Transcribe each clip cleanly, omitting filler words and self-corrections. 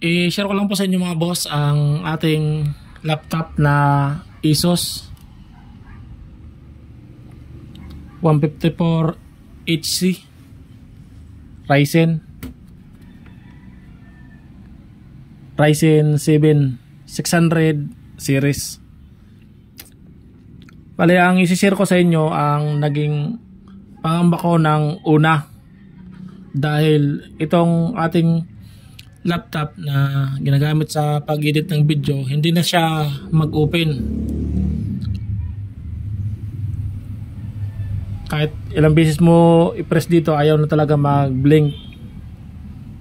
I-share ko lang po sa inyo mga boss ang ating laptop na Asus 154HC Ryzen 7 600 series. Bale, ang isi-share ko sa inyo ang naging pangamba ko ng una, dahil itong ating laptop na ginagamit sa pag-edit ng video, hindi na siya mag-open. Kahit ilang beses mo i-press dito, ayaw na talaga mag-blink.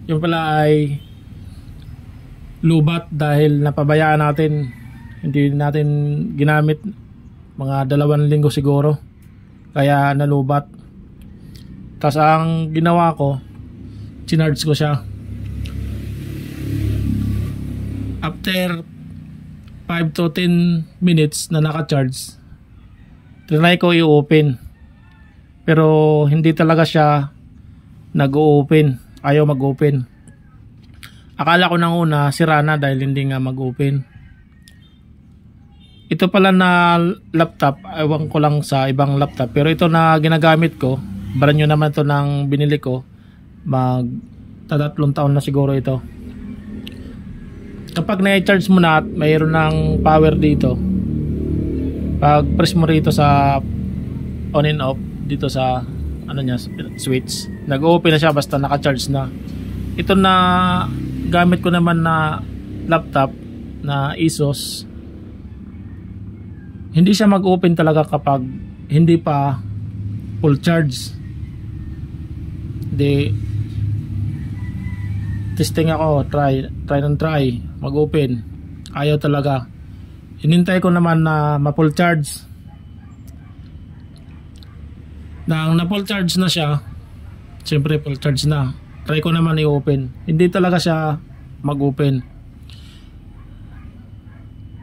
Yung pala ay lubat dahil napabayaan natin, hindi natin ginamit mga 2 linggo siguro, kaya nalubat. Tas ang ginawa ko, chinarge ko siya. After 5 to 10 minutes na naka-charge, trinay ko i-open, pero hindi talaga siya nag-open, ayaw mag-open. Akala ko nang una sira na dahil hindi nga mag-open. Ito pala na laptop, ewan ko lang sa ibang laptop, pero ito na ginagamit ko, brand new naman ito nang binili ko, mag 3 taon na siguro ito. Kapag na-charge mo na at mayroon ng power dito, pag press mo rito sa on and off dito sa ano niya, switch, nag-open na siya basta naka-charge na. Ito na gamit ko naman na laptop na Asus, hindi siya mag-open talaga kapag hindi pa full charge. Di testing ako, try mag-open, ayaw talaga. Hinintay ko naman na ma-full charge. Nang na-full charge na siya, siyempre full charge na, try ko naman i-open, hindi talaga siya mag-open.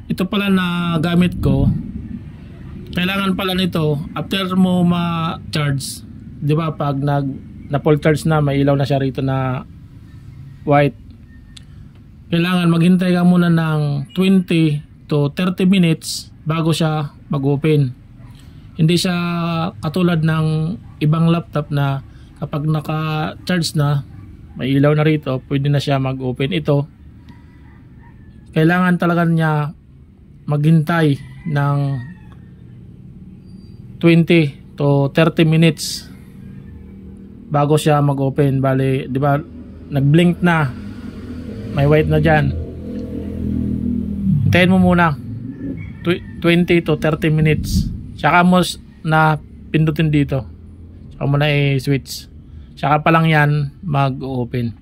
Ito pala na gamit ko, kailangan pala nito after mo ma-charge, di ba, pag na full charge na, may ilaw na siya rito na white, kailangan maghintay ka muna ng 20 to 30 minutes bago siya mag-open. Hindi siya katulad ng ibang laptop na kapag naka-charge na, may ilaw na rito, pwede na siya mag-open. Ito, kailangan talaga niya maghintay ng 20 to 30 minutes bago siya mag-open. Bali, di ba, nag-blink na, may white na dyan. Hintayin mo muna 20 to 30 minutes, saka mo na pindutin dito, saka mo na i-switch, saka pa lang yan mag-open.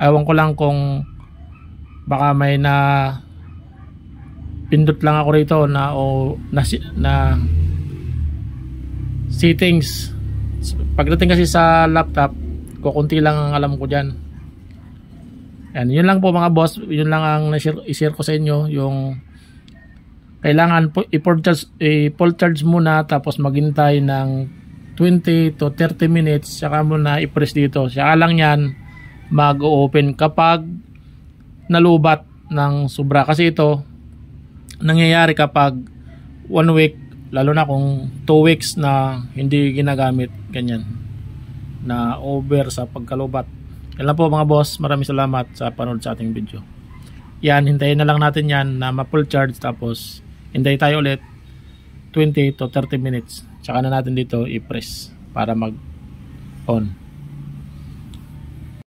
Ewan ko lang kung baka may na pindot lang ako rito na settings. Pagdating kasi sa laptop, kukunti lang ang alam ko dyan. Yan, yun lang po mga boss, yun lang ang i-share ko sa inyo. Yung kailangan po i-full charge muna, tapos maghintay ng 20 to 30 minutes, saka mo na i-press dito, saka lang yan mag-open kapag nalubat ng sobra. Kasi ito nangyayari kapag 1 week, lalo na kung 2 weeks na hindi ginagamit, ganyan na over sa pagkalubat. Yan lang po mga boss, maraming salamat sa panood sa ating video. Yan, hintayin na lang natin yan na ma-full charge, tapos hintay tayo ulit 20 to 30 minutes, saka na natin dito i-press para mag-on.